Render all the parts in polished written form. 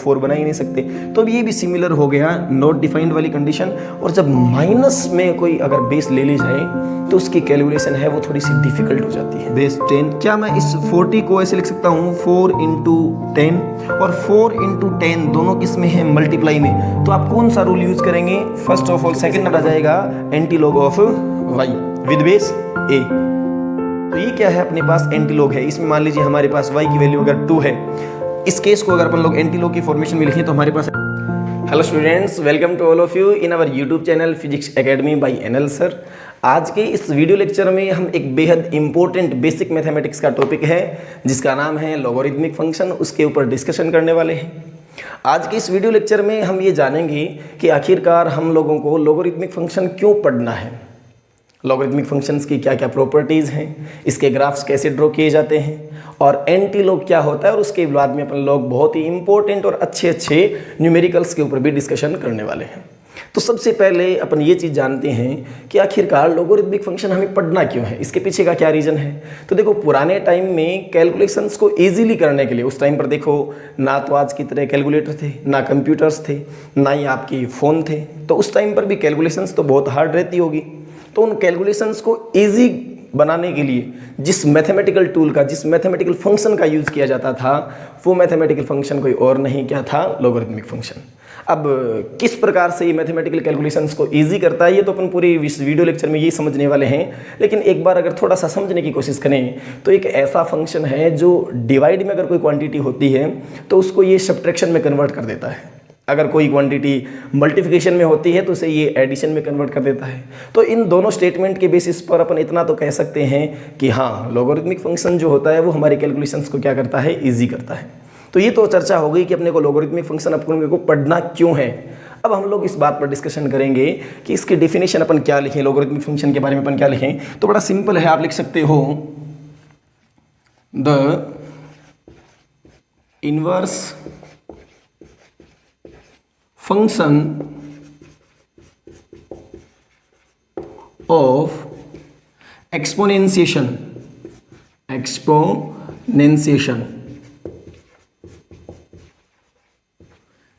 4 बना ही नहीं सकते। तो अब ये भी सिमिलर हो गया नॉट डिफाइंड वाली कंडीशन। और जब माइनस में कोई अगर बेस ले ली जाए तो उसकी कैलकुलेशन है वो थोड़ी सी डिफिकल्ट हो जाती है। बेस 10, क्या मैं इस 40 को ऐसे लिख सकता हूँ 4 इंटू 10, और 4 इंटू 10 दोनों किस में है, मल्टीप्लाई में। तो आप कौन सा रूल यूज करेंगे, first of all second number आ जाएगा antilog of y with base a। तो ये क्या है, अपने पास एंटीलॉग है, इसमें मान लीजिए हमारे पास y की वैल्यू अगर 2 है, इस केस को अगर अपन लोग एंटीलॉग की फॉर्मेशन में लिखें तो हमारे पास। Hello students, welcome to all of you in our YouTube channel physics academy by NL sir. आज के इस वीडियो लेक्चर में हम एक बेहद इंपॉर्टेंट बेसिक मैथमेटिक्स का टॉपिक है जिसका नाम है लॉगरिथमिक फंक्शन, उसके ऊपर डिस्कशन करने वाले हैं। आज के इस वीडियो लेक्चर में हम ये जानेंगे कि आखिरकार हम लोगों को लॉगरिथमिक फंक्शन क्यों पढ़ना है, लॉगरिथमिक फंक्शंस की क्या क्या प्रॉपर्टीज़ हैं, इसके ग्राफ्स कैसे ड्रॉ किए जाते हैं, और एंटीलॉग क्या होता है, और उसके बाद में अपन लोग बहुत ही इंपॉर्टेंट और अच्छे न्यूमेरिकल्स के ऊपर भी डिस्कशन करने वाले हैं। तो सबसे पहले अपन ये चीज़ जानते हैं कि आखिरकार लॉगरिथमिक फंक्शन हमें पढ़ना क्यों है, इसके पीछे का क्या रीज़न है। तो देखो, पुराने टाइम में कैलकुलेशंस को ईजिली करने के लिए, उस टाइम पर देखो ना तो आज की तरह कैलकुलेटर थे, ना कंप्यूटर्स थे, ना ही आपकी फ़ोन थे, तो उस टाइम पर भी कैलकुलेशंस तो बहुत हार्ड रहती होगी। तो उन कैलकुलेशंस को ईजी बनाने के लिए जिस मैथमेटिकल टूल का, जिस मैथमेटिकल फंक्शन का यूज़ किया जाता था, वो मैथमेटिकल फंक्शन कोई और नहीं क्या था, लॉगरिथमिक फंक्शन। अब किस प्रकार से ये मैथमेटिकल कैलकुलेशंस को इजी करता है ये तो अपन पूरी इस वीडियो लेक्चर में यही समझने वाले हैं। लेकिन एक बार अगर थोड़ा सा समझने की कोशिश करें तो एक ऐसा फंक्शन है जो डिवाइड में अगर कोई क्वांटिटी होती है तो उसको ये सब्ट्रैक्शन में कन्वर्ट कर देता है, अगर कोई क्वांटिटी मल्टीप्लिकेशन में होती है तो उसे ये एडिशन में कन्वर्ट कर देता है। तो इन दोनों स्टेटमेंट के बेसिस पर अपन इतना तो कह सकते हैं कि हाँ, लॉगरिथमिक फंक्शन जो होता है वो हमारे कैलकुलेशंस को क्या करता है, ईजी करता है। तो ये तो चर्चा हो गई कि अपने को लॉगरिथमिक फंक्शन अपने को पढ़ना क्यों है। अब हम लोग इस बात पर डिस्कशन करेंगे कि इसकी डेफिनेशन अपन क्या लिखें, लॉगरिथमिक फंक्शन के बारे में अपन क्या लिखें। तो बड़ा सिंपल है, आप लिख सकते हो the inverse function of exponentiation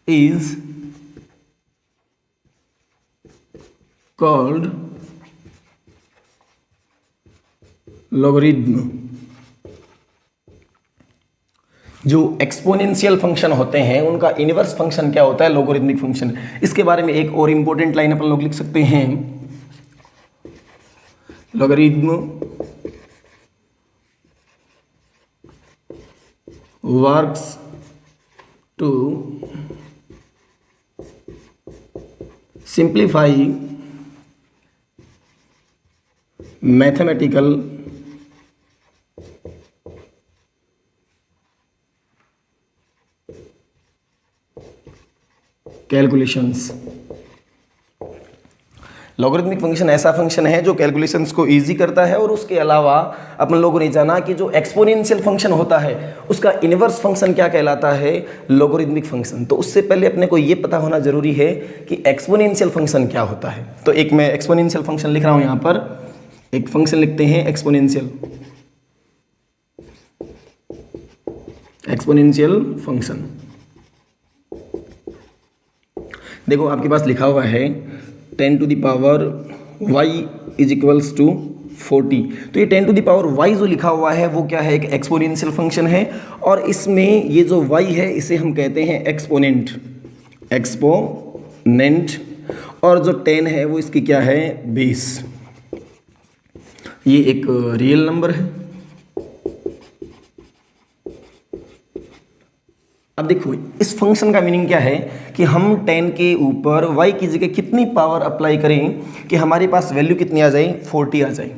is called logarithm। जो एक्सपोनेंशियल फंक्शन होते हैं उनका इनवर्स फंक्शन क्या होता है, लॉगरिथमिक फंक्शन। इसके बारे में एक और इंपॉर्टेंट लाइन अपन लोग लिख सकते हैं, logarithm works to simplify mathematical calculations. Logarithmic function ऐसा फंक्शन है जो कैलकुलेशंस को इजी करता है, और उसके अलावा अपन लोगों ने जाना कि जो एक्सपोनेंशियल फंक्शन होता है उसका इनवर्स फंक्शन क्या कहलाता है, लॉगरिथमिक फंक्शन। तो उससे पहले अपने को ये पता होना जरूरी है कि एक्सपोनेंशियल फंक्शन क्या होता है। तो एक मैं एक्सपोनेंशियल फंक्शन लिख रहा हूं, यहां पर एक फंक्शन लिखते हैं एक्सपोनेंशियल फंक्शन। देखो आपके पास लिखा हुआ है 10 to the power y is equals to 40। तो ये 10 टू द पावर y जो लिखा हुआ है वो क्या है, एक एक्सपोनेंशियल फंक्शन है, और इसमें ये जो y है इसे हम कहते हैं एक्सपोनेंट, और जो 10 है वो इसकी क्या है, बेस। ये एक रियल नंबर है। अब देखो इस फंक्शन का मीनिंग क्या है कि हम 10 के ऊपर y की जगह कितनी पावर अप्लाई करें कि हमारे पास वैल्यू कितनी आ जाए, 40 आ जाए।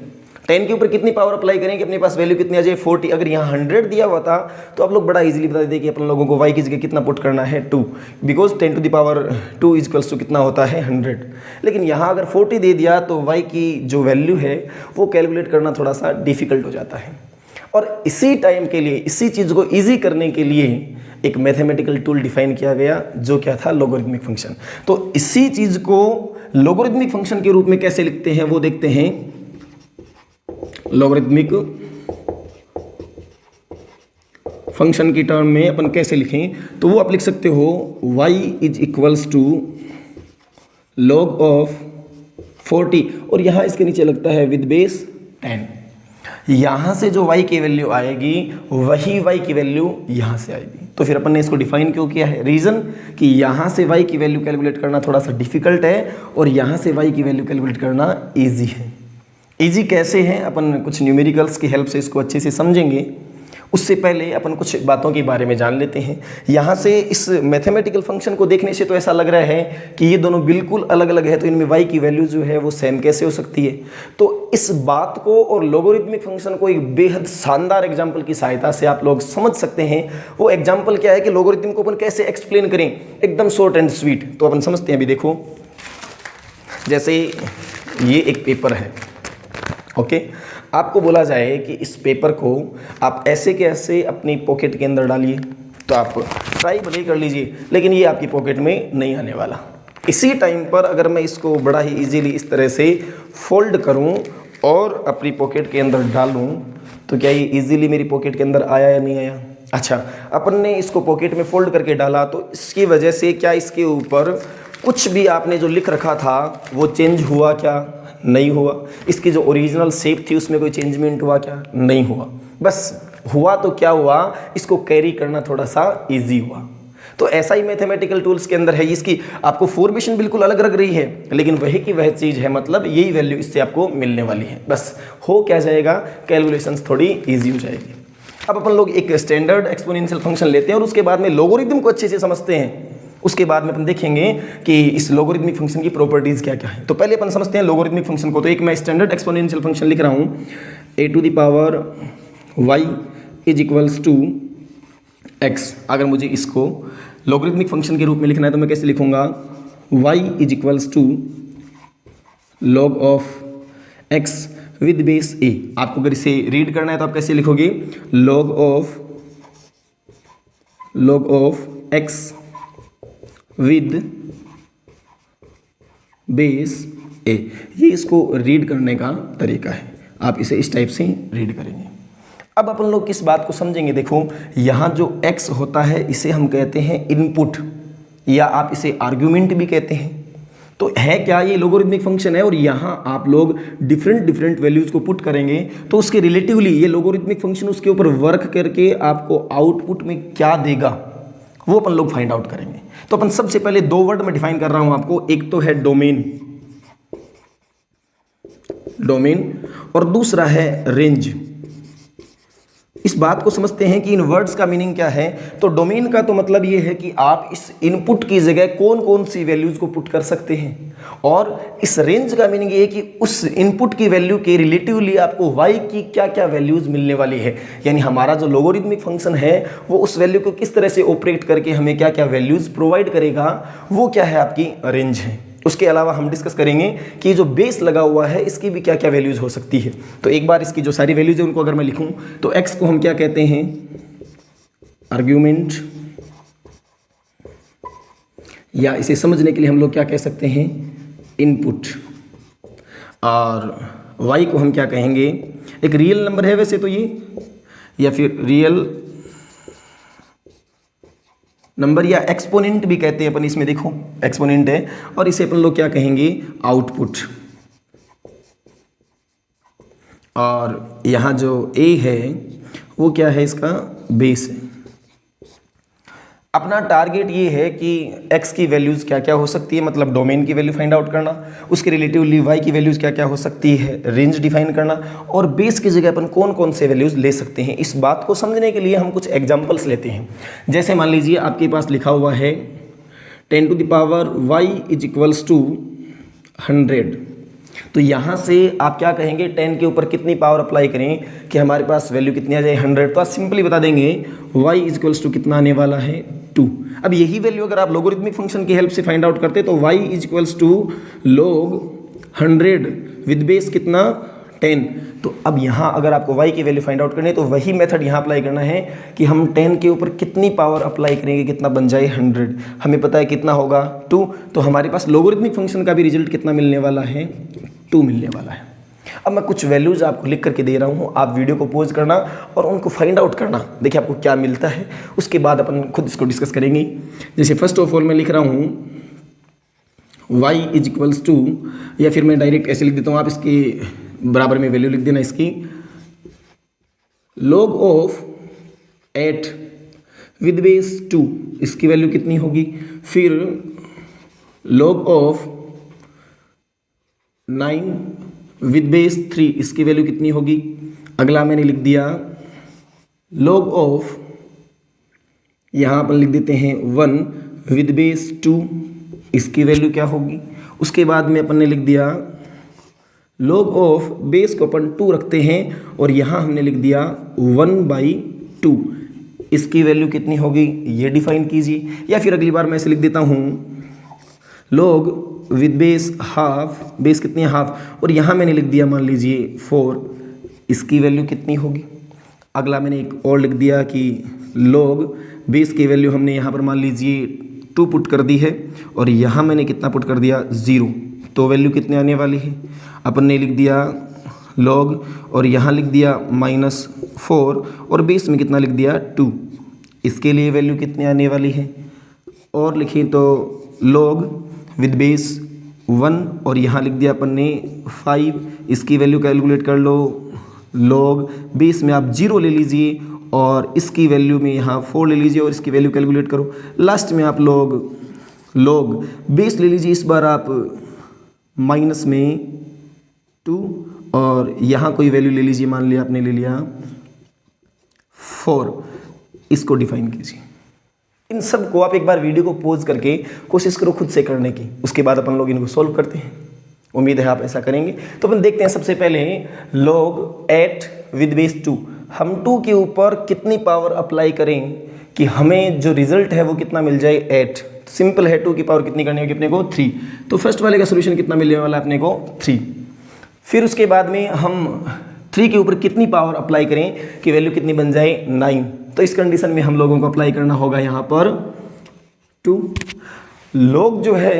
10 के ऊपर कितनी पावर अप्लाई करें कि अपने पास वैल्यू कितनी आ जाए, 40। अगर यहाँ 100 दिया हुआ था तो आप लोग बड़ा इजीली बता देते कि अपन लोगों को y की जगह कितना पुट करना है, 2, because 10 to the power 2 equals to कितना होता है, 100। लेकिन यहाँ अगर 40 दे दिया तो y की जो वैल्यू है वो कैलकुलेट करना थोड़ा सा डिफिकल्ट हो जाता है। और इसी टाइम के लिए, इसी चीज़ को ईजी करने के लिए एक मैथमेटिकल टूल डिफाइन किया गया जो क्या था, लॉगरिथमिक फंक्शन। तो इसी चीज को लॉगरिथमिक फंक्शन के रूप में कैसे लिखते हैं वो देखते हैं। लॉगरिथमिक फंक्शन की टर्म में अपन कैसे लिखें, तो वो आप लिख सकते हो y is equals to log of 40 और यहाँ इसके नीचे लगता है विद बेस 10। यहाँ से जो y की वैल्यू आएगी वही y की वैल्यू यहाँ से आएगी। तो फिर अपन ने इसको डिफाइन क्यों किया है? रीज़न कि यहाँ से y की वैल्यू कैलकुलेट करना थोड़ा सा डिफिकल्ट है और यहाँ से y की वैल्यू कैलकुलेट करना ईजी है। ईजी कैसे है, अपन कुछ न्यूमेरिकल्स की हेल्प से इसको अच्छे से समझेंगे। उससे पहले अपन कुछ बातों के बारे में जान लेते हैं। यहाँ से इस मैथमेटिकल फंक्शन को देखने से तो ऐसा लग रहा है कि ये दोनों बिल्कुल अलग अलग है, तो इनमें y की वैल्यू जो है वो सेम कैसे हो सकती है। तो इस बात को और लोगरिथमिक फंक्शन को एक बेहद शानदार एग्जाम्पल की सहायता से आप लोग समझ सकते हैं। वो एग्जाम्पल क्या है कि लोगरिथम को अपन कैसे एक्सप्लेन करें, एकदम शॉर्ट एंड स्वीट। तो अपन समझते हैं। अभी देखो, जैसे ये एक पेपर है, ओके, आपको बोला जाए कि इस पेपर को आप ऐसे के ऐसे अपनी पॉकेट के अंदर डालिए, तो आप ट्राई भले ही कर लीजिए, लेकिन ये आपकी पॉकेट में नहीं आने वाला। इसी टाइम पर अगर मैं इसको बड़ा ही इजीली इस तरह से फोल्ड करूं और अपनी पॉकेट के अंदर डालूं, तो क्या ये इजीली मेरी पॉकेट के अंदर आया या नहीं आया? अच्छा, अपन ने इसको पॉकेट में फोल्ड करके डाला, तो इसकी वजह से क्या इसके ऊपर कुछ भी आपने जो लिख रखा था वो चेंज हुआ क्या? नहीं हुआ। इसकी जो ओरिजिनल शेप थी उसमें कोई चेंजमेंट हुआ क्या? नहीं हुआ। बस हुआ तो क्या हुआ, इसको कैरी करना थोड़ा सा इजी हुआ। तो ऐसा ही मैथमेटिकल टूल्स के अंदर है। इसकी आपको फॉर्मेशन बिल्कुल अलग लग रही है, लेकिन वही की वह चीज़ है, मतलब यही वैल्यू इससे आपको मिलने वाली है। बस हो क्या जाएगा, कैलकुलेशंस थोड़ी ईजी हो जाएगी। अब अपन लोग एक स्टैंडर्ड एक्सपोनेंशियल फंक्शन लेते हैं और उसके बाद में लोगरिथम को अच्छे से समझते हैं। उसके बाद में अपन देखेंगे कि इस लोगरिथमिक फंक्शन की प्रॉपर्टीज़ क्या क्या है। तो पहले अपन समझते हैं लोगरिथमिक फंक्शन को। तो एक मैं स्टैंडर्ड एक्सपोनेंशियल फंक्शन लिख रहा हूँ, a⁴y is equals to x। अगर मुझे इसको लोगरिथमिक फंक्शन के रूप में लिखना है तो मैं कैसे लिखूँगा, y is equals to log of x with base a। आपको अगर इसे रीड करना है तो आप कैसे लिखोगे, log of x with base A. ये इसको रीड करने का तरीका है, आप इसे इस टाइप से रीड करेंगे। अब अपन लोग किस बात को समझेंगे, देखो यहाँ जो x होता है इसे हम कहते हैं इनपुट, या आप इसे आर्ग्यूमेंट भी कहते हैं। तो है क्या, ये लोगरिथमिक फंक्शन है और यहाँ आप लोग डिफरेंट वैल्यूज़ को पुट करेंगे, तो उसके रिलेटिवली ये लोगरिथमिक फंक्शन उसके ऊपर वर्क करके आपको आउटपुट में क्या देगा वो अपन लोग फाइंड आउट करेंगे। तो अपन सबसे पहले दो वर्ड में डिफाइन कर रहा हूं आपको, एक तो है डोमेन और दूसरा है रेंज। इस बात को समझते हैं कि इन वर्ड्स का मीनिंग क्या है। तो डोमेन का तो मतलब ये है कि आप इस इनपुट की जगह कौन कौन सी वैल्यूज को पुट कर सकते हैं, और इस रेंज का मीनिंग ये है कि उस इनपुट की वैल्यू के रिलेटिवली आपको y की क्या क्या वैल्यूज मिलने वाली है। यानी हमारा जो लोगरिथमिक फंक्शन है वो उस वैल्यू को किस तरह से ऑपरेट करके हमें क्या क्या वैल्यूज प्रोवाइड करेगा, वो क्या है आपकी रेंज है। उसके अलावा हम डिस्कस करेंगे कि जो बेस लगा हुआ है इसकी भी क्या क्या वैल्यूज हो सकती है। तो एक बार इसकी जो सारी वैल्यूज है उनको अगर मैं लिखूं तो x को हम क्या कहते हैं, आर्ग्यूमेंट, या इसे समझने के लिए हम लोग क्या कह सकते हैं, इनपुट, और y को हम क्या कहेंगे, एक रियल नंबर है वैसे तो ये, या फिर रियल नंबर या एक्सपोनेंट भी कहते हैं अपन, इसमें देखो एक्सपोनेंट है, और इसे अपन लोग क्या कहेंगे, आउटपुट। और यहाँ जो a है वो क्या है, इसका बेस है। अपना टारगेट ये है कि x की वैल्यूज़ क्या क्या हो सकती है, मतलब डोमेन की वैल्यू फाइंड आउट करना, उसके रिलेटिवली y की वैल्यूज़ क्या क्या हो सकती है, रेंज डिफाइन करना, और बेस की जगह अपन कौन कौन से वैल्यूज़ ले सकते हैं। इस बात को समझने के लिए हम कुछ एग्जांपल्स लेते हैं। जैसे मान लीजिए आपके पास लिखा हुआ है 10⁻y इज इक्वल्स टू 100। तो यहाँ से आप क्या कहेंगे, 10 के ऊपर कितनी पावर अप्लाई करें कि हमारे पास वैल्यू कितनी आ जाए, 100। तो आप सिंपली बता देंगे y इज इक्वल्स टू कितना आने वाला है, 2। अब यही वैल्यू अगर आप लोगरिथमिक फंक्शन की हेल्प से फाइंड आउट करते तो y is equals to log 100 with base कितना, 10। तो अब यहाँ अगर आपको y की वैल्यू फाइंड आउट करनी है तो वही मेथड यहाँ अप्लाई करना है कि हम 10 के ऊपर कितनी पावर अप्लाई करेंगे, कितना बन जाए 100। हमें पता है कितना होगा, 2। तो हमारे पास लोगरिथमिक फंक्शन का भी रिजल्ट कितना मिलने वाला है, 2 मिलने वाला है। अब मैं कुछ वैल्यूज़ आपको लिख करके दे रहा हूँ, आप वीडियो को पॉज करना और उनको फाइंड आउट करना, देखिए आपको क्या मिलता है, उसके बाद अपन खुद इसको डिस्कस करेंगे। जैसे फर्स्ट ऑफ ऑल मैं लिख रहा हूँ y इज इक्वल्स टू, या फिर मैं डायरेक्ट ऐसे लिख देता हूँ, आप इसके बराबर में वैल्यू लिख देना इसकी, log ऑफ 8 विद बेस 2, इसकी वैल्यू कितनी होगी, फिर log ऑफ 9 विद बेस 3, इसकी वैल्यू कितनी होगी। अगला मैंने लिख दिया log ऑफ, यहाँ अपन लिख देते हैं 1 विद बेस 2, इसकी वैल्यू क्या होगी। उसके बाद में अपन ने लिख दिया log ऑफ, बेस को अपन 2 रखते हैं और यहाँ हमने लिख दिया 1/2, इसकी वैल्यू कितनी होगी, ये डिफाइन कीजिए। या फिर अगली बार मैं ऐसे लिख देता हूँ log with base half, base कितनी है हाफ, और यहाँ मैंने लिख दिया मान लीजिए 4, इसकी वैल्यू कितनी होगी। अगला मैंने एक और लिख दिया कि log बेस की वैल्यू हमने यहाँ पर मान लीजिए 2 पुट कर दी है और यहाँ मैंने कितना पुट कर दिया 0, तो वैल्यू कितने आने वाली है, अपन ने लिख दिया log और यहाँ लिख दिया -4 और बेस में कितना लिख दिया 2, इसके लिए वैल्यू कितने आने वाली है। और लिखें तो log विद बेस 1 और यहाँ लिख दिया अपन ने 5, इसकी वैल्यू कैलकुलेट कर लो। log बेस में आप 0 ले लीजिए और इसकी वैल्यू में यहाँ 4 ले लीजिए और इसकी वैल्यू कैलकुलेट करो। लास्ट में आप log बेस ले लीजिए, इस बार आप माइनस में 2 और यहाँ कोई वैल्यू ले लीजिए, मान लिया आपने ले लिया 4, इसको डिफाइन कीजिए। इन सब को आप एक बार वीडियो को पॉज करके कोशिश करो खुद से करने की, उसके बाद अपन लोग इनको सॉल्व करते हैं। उम्मीद है आप ऐसा करेंगे। तो अपन देखते हैं सबसे पहले log 8 विद बेस 2, हम 2 के ऊपर कितनी पावर अप्लाई करें कि हमें जो रिजल्ट है वो कितना मिल जाए 8। सिंपल है, 2 की पावर कितनी करनी होगी अपने को 3, तो फर्स्ट वाले का सोल्यूशन कितना मिलने वाला है अपने को 3। फिर उसके बाद में हम 3 के ऊपर कितनी पावर अप्लाई करें कि वैल्यू कितनी बन जाए 9, तो इस कंडीशन में हम लोगों को अप्लाई करना होगा यहाँ पर 2। log जो है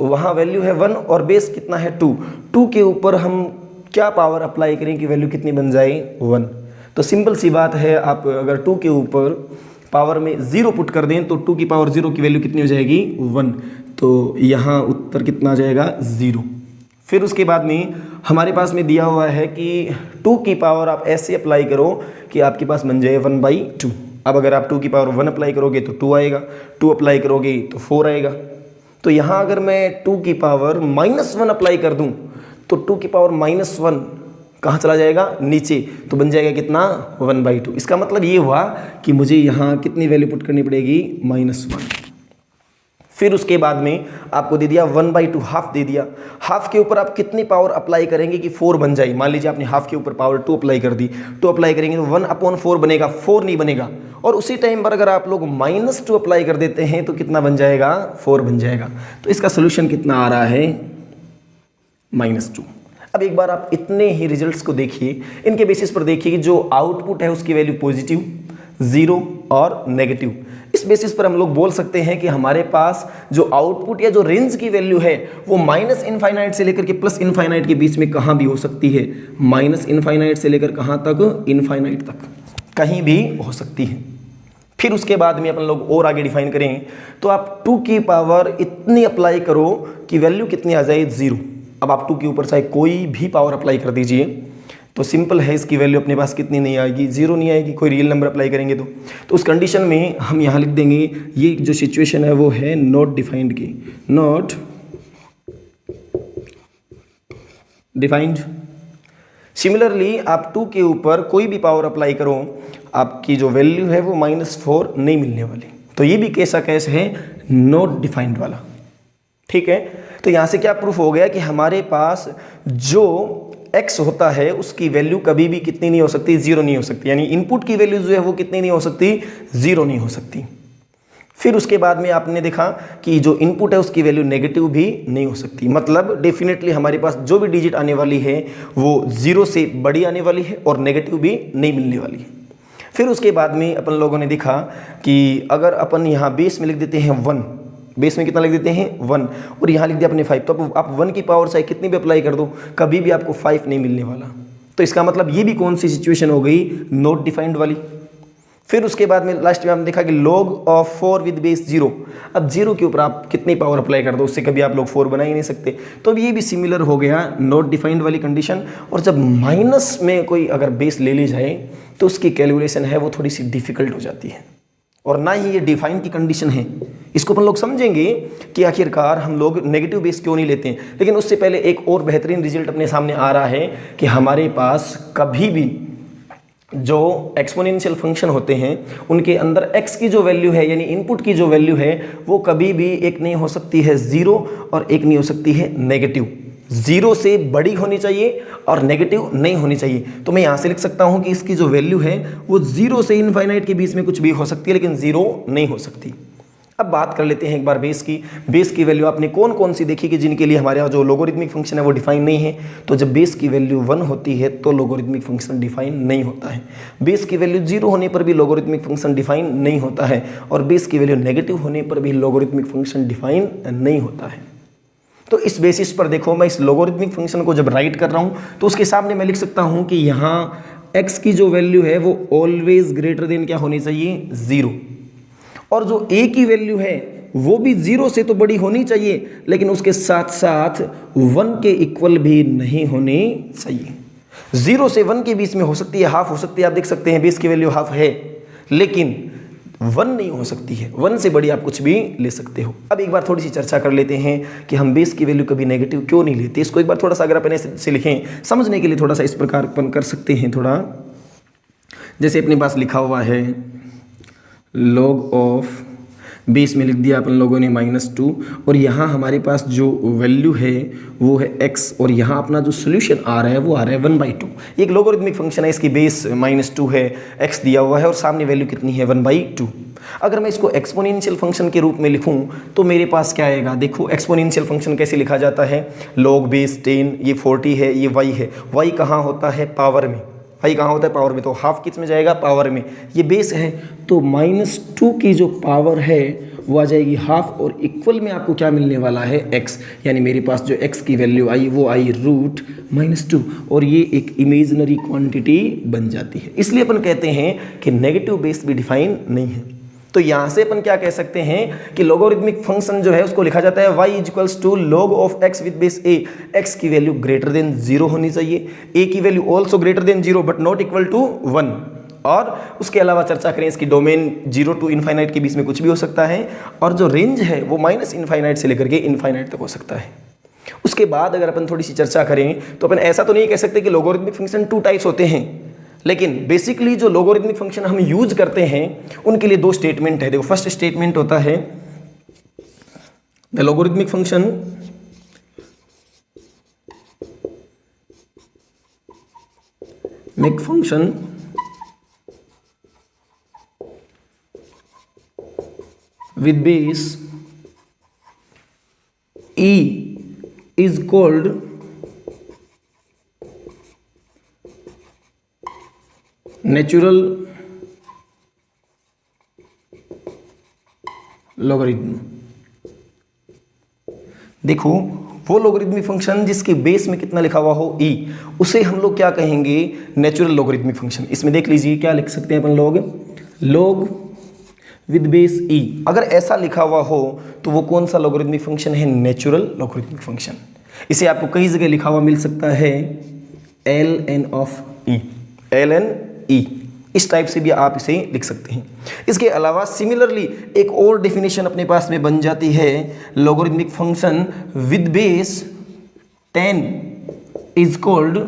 वहाँ वैल्यू है 1 और बेस कितना है 2, 2 के ऊपर हम क्या पावर अप्लाई करें कि वैल्यू कितनी बन जाए 1। तो सिंपल सी बात है, आप अगर 2 के ऊपर पावर में 0 पुट कर दें तो 2 की पावर 0 की वैल्यू कितनी हो जाएगी 1, तो यहाँ उत्तर कितना आ जाएगा 0। फिर उसके बाद में हमारे पास में दिया हुआ है कि 2 की पावर आप ऐसे अप्लाई करो कि आपके पास बन जाए 1/2। अब अगर आप 2 की पावर 1 अप्लाई करोगे तो 2 आएगा, 2 अप्लाई करोगे तो 4 आएगा। तो यहाँ अगर मैं 2 की पावर -1 अप्लाई कर दूँ तो 2 की पावर -1 कहाँ चला जाएगा, नीचे, तो बन जाएगा कितना 1/2। इसका मतलब ये हुआ कि मुझे यहाँ कितनी वैल्यू पुट करनी पड़ेगी -1। फिर उसके बाद में आपको दे दिया 1/2, हाफ दे दिया। हाफ के ऊपर आप कितनी पावर अप्लाई करेंगे कि 4 बन जाए। मान लीजिए आपने हाफ के ऊपर पावर 2 अप्लाई कर दी, 2 अप्लाई करेंगे तो 1/4 बनेगा, 4 नहीं बनेगा। और उसी टाइम पर अगर आप लोग -2 अप्लाई कर देते हैं तो कितना बन जाएगा 4 बन जाएगा। तो इसका सोल्यूशन कितना आ रहा है -2। अब एक बार आप इतने ही रिजल्ट्स को देखिए, इनके बेसिस पर देखिए कि जो आउटपुट है उसकी वैल्यू पॉजिटिव, 0 और नेगेटिव। इस बेसिस पर हम लोग बोल सकते हैं कि हमारे पास जो आउटपुट या जो रेंज की वैल्यू है वो -इनफाइनाइट से लेकर के +इनफाइनाइट के बीच में कहाँ भी हो सकती है। -इनफाइनाइट से लेकर कहाँ तक, इनफाइनाइट तक, कहीं भी हो सकती है। फिर उसके बाद में अपन लोग और आगे डिफाइन करें तो आप 2 की पावर इतनी अप्लाई करो कि वैल्यू कितनी आ जाए 0। अब आप 2 के ऊपर चाहे कोई भी पावर अप्लाई कर दीजिए तो सिंपल है, इसकी वैल्यू अपने पास कितनी नहीं आएगी, 0 नहीं आएगी। कोई रियल नंबर अप्लाई करेंगे तो उस कंडीशन में हम यहाँ लिख देंगे, ये जो सिचुएशन है वो है नॉट डिफाइंड की, नॉट डिफाइंड। सिमिलरली आप 2 के ऊपर कोई भी पावर अप्लाई करो, आपकी जो वैल्यू है वो -4 नहीं मिलने वाली। तो ये भी कैसा केस है, नॉट डिफाइंड वाला। ठीक है, तो यहाँ से क्या प्रूफ हो गया कि हमारे पास जो x होता है उसकी वैल्यू कभी भी कितनी नहीं हो सकती, 0 नहीं हो सकती। यानी इनपुट की वैल्यू जो है वो कितनी नहीं हो सकती, 0 नहीं हो सकती। फिर उसके बाद में आपने देखा कि जो इनपुट है उसकी वैल्यू नेगेटिव भी नहीं हो सकती। मतलब डेफिनेटली हमारे पास जो भी डिजिट आने वाली है वो 0 से बड़ी आने वाली है और नेगेटिव भी नहीं मिलने वाली है। फिर उसके बाद में अपन लोगों ने देखा कि अगर अपन यहाँ बेस में लिख देते हैं 1 बेस में कितना लिख देते हैं 1, और यहाँ लिख दिया अपने 5। तो आप 1 की पावर चाहे कितनी भी अप्लाई कर दो, कभी भी आपको 5 नहीं मिलने वाला। तो इसका मतलब ये भी कौन सी सिचुएशन हो गई, नॉट डिफाइंड वाली। फिर उसके बाद में लास्ट में आपने देखा कि log ऑफ 4 विद बेस 0। अब 0 के ऊपर आप कितनी पावर अप्लाई कर दो, उससे कभी आप लोग 4 बना ही नहीं सकते। तो अब ये भी सिमिलर हो गया नॉट डिफाइंड वाली कंडीशन। और जब माइनस में कोई अगर बेस ले ली जाए तो उसकी कैलकुलेशन है वो थोड़ी सी डिफिकल्ट हो जाती है, और ना ही ये डिफाइन की कंडीशन है। इसको अपन लोग समझेंगे कि आखिरकार हम लोग नेगेटिव बेस क्यों नहीं लेते हैं। लेकिन उससे पहले एक और बेहतरीन रिजल्ट अपने सामने आ रहा है कि हमारे पास कभी भी जो एक्सपोनेंशियल फंक्शन होते हैं उनके अंदर x की जो वैल्यू है, यानी इनपुट की जो वैल्यू है, वो कभी भी एक नहीं हो सकती है 0 और एक नहीं हो सकती है नेगेटिव। 0 से बड़ी होनी चाहिए और नेगेटिव नहीं होनी चाहिए। तो मैं यहाँ से लिख सकता हूँ कि इसकी जो वैल्यू है वो 0 से इनफाइनाइट के बीच में कुछ भी हो सकती है, लेकिन 0 नहीं हो सकती। अब बात कर लेते हैं एक बार बेस की। बेस की वैल्यू आपने कौन कौन सी देखी कि जिनके लिए हमारे यहाँ जो लोगरिथमिक फंक्शन है वो डिफाइन नहीं है। तो जब बेस की वैल्यू 1 होती है तो लोगरिथमिक फंक्शन डिफाइन नहीं होता है। बेस की वैल्यू 0 होने पर भी लोगरिथमिक फंक्शन डिफाइन नहीं होता है, और बेस की वैल्यू नेगेटिव होने पर भी लोगरिथमिक फंक्शन डिफाइन नहीं होता है। तो इस बेसिस पर देखो, मैं इस लोगरिथमिक फंक्शन को जब राइट कर रहा हूँ तो उसके सामने मैं लिख सकता हूँ कि यहाँ x की जो वैल्यू है वो ऑलवेज ग्रेटर देन क्या होनी चाहिए, 0। और जो a की वैल्यू है वो भी 0 से तो बड़ी होनी चाहिए, लेकिन उसके साथ साथ 1 के इक्वल भी नहीं होनी चाहिए। 0 से 1 के बीच में हो सकती है, हाफ हो सकती है। आप देख सकते हैं बेस की वैल्यू हाफ है, लेकिन 1 नहीं हो सकती है। 1 से बड़ी आप कुछ भी ले सकते हो। अब एक बार थोड़ी सी चर्चा कर लेते हैं कि हम बेस की वैल्यू कभी नेगेटिव क्यों नहीं लेते। इसको एक बार थोड़ा सा अगर अपन ऐसे लिखें समझने के लिए, थोड़ा सा इस प्रकार अपन कर सकते हैं। थोड़ा जैसे अपने पास लिखा हुआ है log ऑफ, बेस में लिख दिया अपन लोगों ने -2, और यहाँ हमारे पास जो वैल्यू है वो है x, और यहाँ अपना जो सोल्यूशन आ रहा है वो आ रहा है 1/2। एक लोगरिथमिक फंक्शन है, इसकी बेस -2 है, x दिया हुआ है और सामने वैल्यू कितनी है 1/2। अगर मैं इसको एक्सपोनेंशियल फंक्शन के रूप में लिखूं तो मेरे पास क्या आएगा, देखो एक्सपोनेंशियल फंक्शन कैसे लिखा जाता है, log बेस 10, ये 40 है, ये y है। y कहाँ होता है, पावर में। y कहाँ होता है, पावर में। तो हाफ किस में जाएगा, पावर में। ये बेस है तो -2 की जो पावर है वो आ जाएगी हाफ, और इक्वल में आपको क्या मिलने वाला है, x। यानी मेरे पास जो x की वैल्यू आई वो आई √-2, और ये एक इमेजिनरी क्वांटिटी बन जाती है। इसलिए अपन कहते हैं कि नेगेटिव बेस भी डिफाइन नहीं है। तो यहाँ से अपन क्या कह सकते हैं कि लोगरिथमिक फंक्शन जो है उसको लिखा जाता है y = log of x with base a। x की वैल्यू ग्रेटर देन 0 होनी चाहिए, a की value also greater than 0 but not equal to 1। और उसके अलावा चर्चा करें, इसकी डोमेन 0 to इनफाइनाइट के बीच में कुछ भी हो सकता है, और जो रेंज है वो -इनफाइनाइट से लेकर के इनफाइनाइट तक हो सकता है। उसके बाद अगर अपन थोड़ी सी चर्चा करें तो अपन ऐसा तो नहीं कह सकते कि लोगरिथमिक फंक्शन 2 टाइप्स होते हैं, लेकिन बेसिकली जो लोगरिथमिक फंक्शन हम यूज करते हैं उनके लिए 2 स्टेटमेंट है। देखो, फर्स्ट स्टेटमेंट होता है the logarithmic function make function with base e is called natural logarithm। देखो, वो लोगरिथमिक फंक्शन जिसके बेस में कितना लिखा हुआ हो e, उसे हम लोग क्या कहेंगे, नेचुरल लोगरिथमिक फंक्शन। इसमें देख लीजिए क्या लिख सकते हैं अपन लोग, log विद बेस e। अगर ऐसा लिखा हुआ हो तो वो कौन सा लोगरिथमिक फंक्शन है, नेचुरल लोगरिथमिक फंक्शन। इसे आपको कई जगह लिखा हुआ मिल सकता है ln of e, ln e। इस टाइप से भी आप इसे लिख सकते हैं। इसके अलावा सिमिलरली एक और डेफिनेशन अपने पास में बन जाती है, logarithmic function with base 10 is called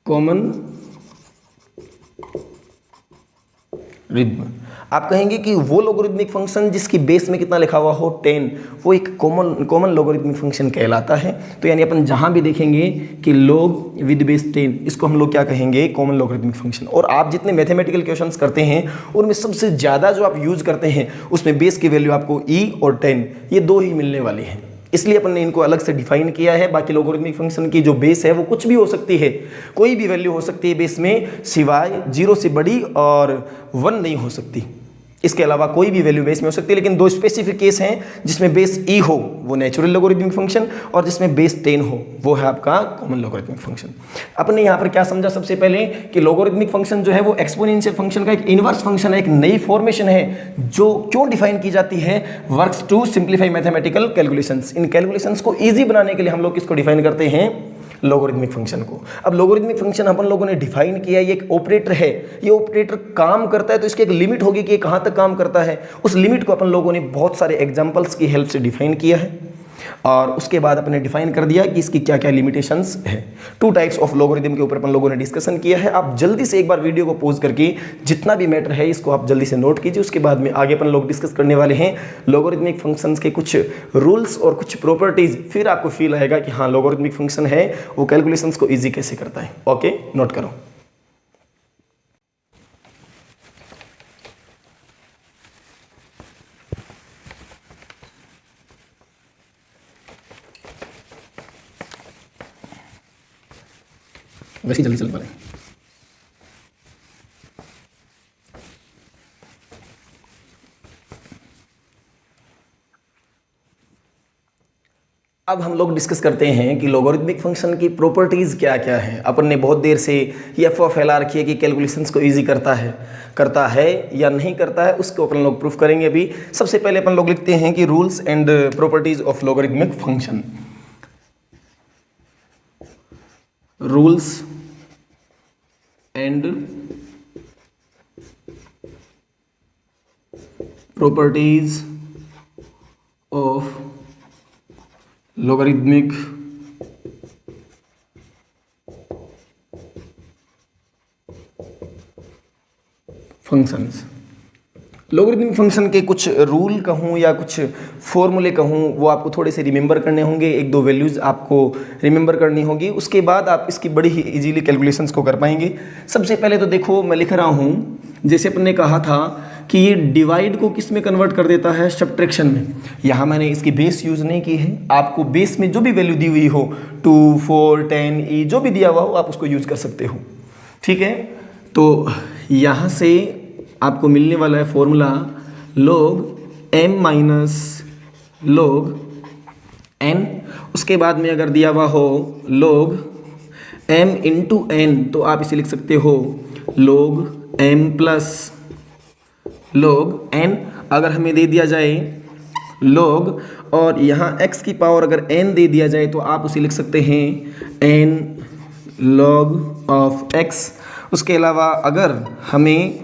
common rhythm. आप कहेंगे कि वो लोगरिथमिक फंक्शन जिसकी बेस में कितना लिखा हुआ हो 10, वो एक कॉमन लोगरिथमिक फंक्शन कहलाता है। तो यानी अपन जहां भी देखेंगे कि log विद बेस 10, इसको हम लोग क्या कहेंगे, कॉमन लोगरिथमिक फंक्शन। और आप जितने मैथमेटिकल क्वेश्चंस करते हैं उनमें सबसे ज़्यादा जो आप यूज़ करते हैं उसमें बेस की वैल्यू आपको e और 10, ये 2 ही मिलने वाली हैं। इसलिए अपन ने इनको अलग से डिफाइन किया है। बाकी लोगरिथमिक फंक्शन की जो बेस है वो कुछ भी हो सकती है, कोई भी वैल्यू हो सकती है बेस में, सिवाय 0 से बड़ी और 1 नहीं हो सकती। इसके अलावा कोई भी वैल्यू बेस में हो सकती है, लेकिन दो स्पेसिफिक केस हैं जिसमें बेस ई हो वो नेचुरल लोगरिथमिक फंक्शन, और जिसमें बेस 10 हो वो है आपका कॉमन लोगरिथमिक फंक्शन। अपने यहाँ पर क्या समझा सबसे पहले कि लोगरिथमिक फंक्शन जो है वो एक्सपोनेंशियल फंक्शन का एक इनवर्स फंक्शन है, एक नई फॉर्मेशन है जो क्यों डिफाइन की जाती है, works to simplify mathematical calculations. इन कैलकुलेशंस को ईजी बनाने के लिए हम लोग किसको डिफाइन करते हैं, लोगरिथमिक फंक्शन को। अब लोगरिथमिक फंक्शन अपन लोगों ने डिफाइन किया, ये एक ऑपरेटर है, ये ऑपरेटर काम करता है तो इसकी एक लिमिट होगी कि ये कहाँ तक काम करता है। उस लिमिट को अपन लोगों ने बहुत सारे एग्जांपल्स की हेल्प से डिफाइन किया है, और उसके बाद अपने डिफाइन कर दिया कि इसकी क्या क्या लिमिटेशंस है। 2 टाइप्स ऑफ लोगरिथम के ऊपर अपन लोगों ने डिस्कशन किया है। आप जल्दी से एक बार वीडियो को पॉज करके जितना भी मैटर है इसको आप जल्दी से नोट कीजिए। उसके बाद में आगे अपन लोग डिस्कस करने वाले हैं लोगरिथमिक फंक्शंस के कुछ रूल्स और कुछ प्रॉपर्टीज। फिर आपको फील आएगा कि हाँ लोगरिथमिक फंक्शन है वो कैलकुलेशंस को ईजी कैसे करता है। ओके, नोट करो। वैसे जल्दी चल पा रहे हैं। अब हम लोग डिस्कस करते हैं कि लोगरिथमिक फंक्शन की प्रॉपर्टीज क्या क्या हैं। अपन ने बहुत देर से ये अफवाह फैला रखी है कि कैलकुलेशंस को इजी करता है या नहीं करता है, उसको अपन लोग प्रूफ करेंगे। अभी सबसे पहले अपन लोग लिखते हैं कि rules and properties of logarithmic function. Rules and properties of logarithmic functions. Logarithmic function के कुछ रूल कहूँ या कुछ फॉर्मूले कहूँ वो आपको थोड़े से रिमेंबर करने होंगे, 1-2 वैल्यूज़ आपको रिमेंबर करनी होगी, उसके बाद आप इसकी बड़ी ही इजीली कैलकुलेशंस को कर पाएंगे। सबसे पहले तो देखो मैं लिख रहा हूँ, जैसे अपन ने कहा था कि ये डिवाइड को किस में कन्वर्ट कर देता है, सब्ट्रैक्शन में। यहाँ मैंने इसकी बेस यूज़ नहीं की है, आपको बेस में जो भी वैल्यू दी हुई हो 2, 4, 10 ई जो भी दिया हुआ हो आप उसको यूज़ कर सकते हो, ठीक है। तो यहाँ से आपको मिलने वाला है formula log m minus log n। उसके बाद में अगर दिया हुआ हो log m इंटू n तो आप इसे लिख सकते हो log m plus log n। अगर हमें दे दिया जाए log और यहाँ x की पावर अगर n दे दिया जाए तो आप उसे लिख सकते हैं n log ऑफ x। उसके अलावा अगर हमें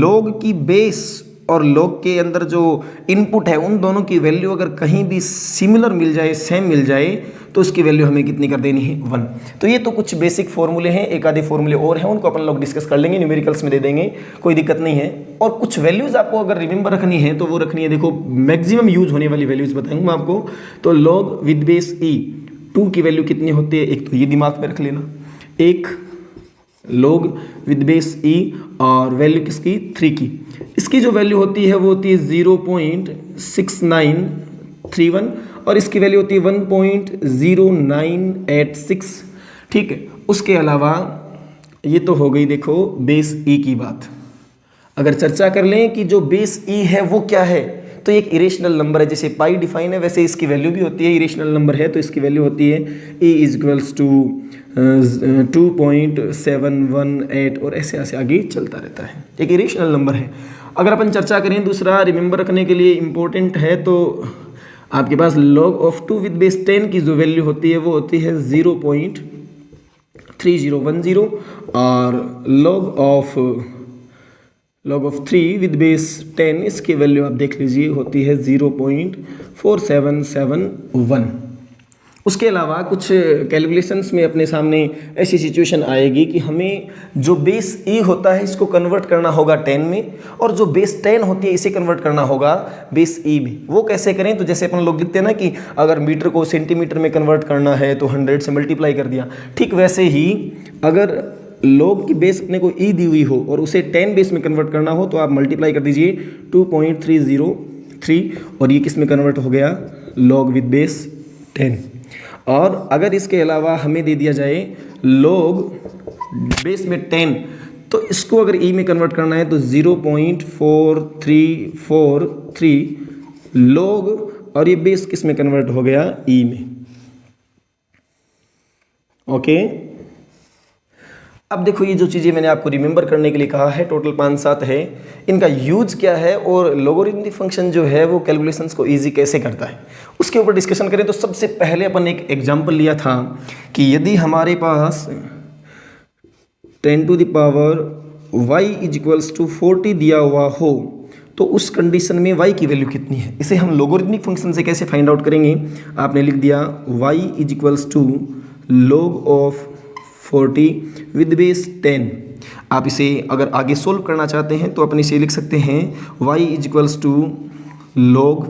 log की बेस और log के अंदर जो इनपुट है उन दोनों की वैल्यू अगर कहीं भी सिमिलर मिल जाए, सेम मिल जाए, तो उसकी वैल्यू हमें कितनी कर देनी है, 1। तो ये तो कुछ बेसिक फॉर्मूले हैं, एक आधे फॉर्मूले और हैं, उनको अपन लोग डिस्कस कर लेंगे, न्यूमेरिकल्स में दे देंगे, कोई दिक्कत नहीं है। और कुछ वैल्यूज़ आपको अगर रिमेंबर रखनी है तो वो रखनी है, देखो मैक्सिमम यूज होने वाली वैल्यूज़ बताऊँगा आपको। तो log विद बेस e 2 की वैल्यू कितनी होती है, एक तो ये दिमाग में रख लेना, एक log विद बेस e और वैल्यू किसकी, 3 की। इसकी जो वैल्यू होती है वो होती है 0.6931 और इसकी वैल्यू होती है 1.0986, ठीक है। उसके अलावा ये तो हो गई देखो बेस e की बात। अगर चर्चा कर लें कि जो बेस e है वो क्या है, तो एक इरेशनल नंबर है, जैसे पाई डिफाइन है वैसे इसकी वैल्यू भी होती है, इरेशनल नंबर है तो इसकी वैल्यू होती है e इक्वल्स टू 2.718 और ऐसे ऐसे आगे चलता रहता है, एक इरेशनल नंबर है। अगर अपन चर्चा करें दूसरा रिमेंबर रखने के लिए इम्पोर्टेंट है तो आपके पास log ऑफ 2 विद बेस 10 की जो वैल्यू होती है वो होती है 0.3010 और log ऑफ 3 विद बेस 10 इसकी वैल्यू आप देख लीजिए होती है 0.4771। उसके अलावा कुछ कैलकुलेशंस में अपने सामने ऐसी सिचुएशन आएगी कि हमें जो बेस e होता है इसको कन्वर्ट करना होगा 10 में, और जो बेस 10 होती है इसे कन्वर्ट करना होगा बेस e में। वो कैसे करें, तो जैसे अपन लोग लिखते हैं ना कि अगर मीटर को सेंटीमीटर में कन्वर्ट करना है तो 100 से मल्टीप्लाई कर दिया, ठीक वैसे ही अगर log की बेस अपने को e दी हुई हो और उसे 10 बेस में कन्वर्ट करना हो तो आप मल्टीप्लाई कर दीजिए 2.303 और ये किस में कन्वर्ट हो गया, log विद बेस 10। और अगर इसके अलावा हमें दे दिया जाए log बेस में 10, तो इसको अगर ई में कन्वर्ट करना है तो 0.4343 log, और ये बेस किस में कन्वर्ट हो गया, ई में। ओके, अब देखो ये जो चीज़ें मैंने आपको रिमेंबर करने के लिए कहा है, टोटल 5-7 है, इनका यूज क्या है और लोगरिथमिक फंक्शन जो है वो कैलकुलेशंस को इजी कैसे करता है, उसके ऊपर डिस्कशन करें। तो सबसे पहले अपन एक एग्जांपल लिया था कि यदि हमारे पास 10 to the power y equals to 40 दिया हुआ हो, तो उस कंडीशन में y की वैल्यू कितनी है, इसे हम लोगरिथमिक फंक्शन से कैसे फाइंड आउट करेंगे। आपने लिख दिया y equals to log of 40 with base 10। आप इसे अगर आगे सोल्व करना चाहते हैं तो अपन इसे लिख सकते हैं y equals to log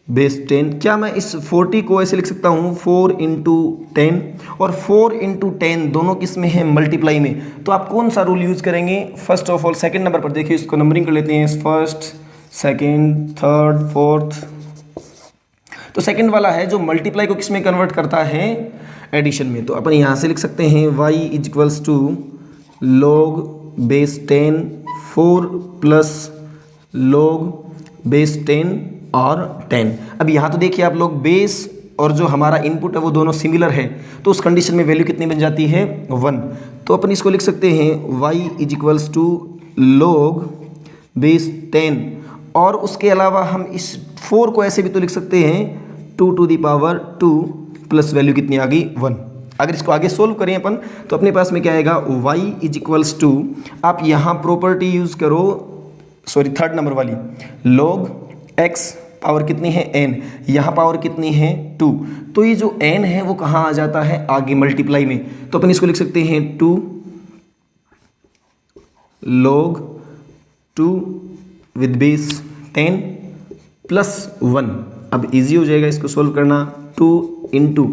base 10। क्या मैं इस 40 को ऐसे लिख सकता हूँ 4 इंटू 10, और 4 इंटू 10 दोनों किस में है, मल्टीप्लाई में। तो आप कौन सा रूल यूज़ करेंगे, first of all second number पर देखिए, इसको नंबरिंग कर लेते हैं, फर्स्ट, सेकंड, थर्ड, फोर्थ। तो सेकंड वाला है जो मल्टीप्लाई को किस में कन्वर्ट करता है, एडिशन में। तो अपन यहाँ से लिख सकते हैं y equals to log base 10 4 plus log base 10 और 10। अब यहाँ तो देखिए आप लोग, बेस और जो हमारा इनपुट है वो दोनों सिमिलर है, तो उस कंडीशन में वैल्यू कितनी बन जाती है, 1। तो अपन इसको लिख सकते हैं y equals to log base 10, और उसके अलावा हम इस 4 को ऐसे भी तो लिख सकते हैं 2 to the power 2 plus value कितनी आ गई, 1। अगर इसको आगे सोल्व करें अपन तो अपने पास में क्या आएगा, y इक्वल्स टू, आप यहाँ प्रॉपर्टी यूज़ करो, सॉरी थर्ड नंबर वाली, log x पावर कितनी है, n, यहाँ पावर कितनी है, 2। तो ये जो n है वो कहाँ आ जाता है, आगे मल्टीप्लाई में। तो अपन इसको लिख सकते हैं 2 log 2 विद बेस 10 प्लस 1। अब इजी हो जाएगा इसको सोल्व करना, 2 इंटू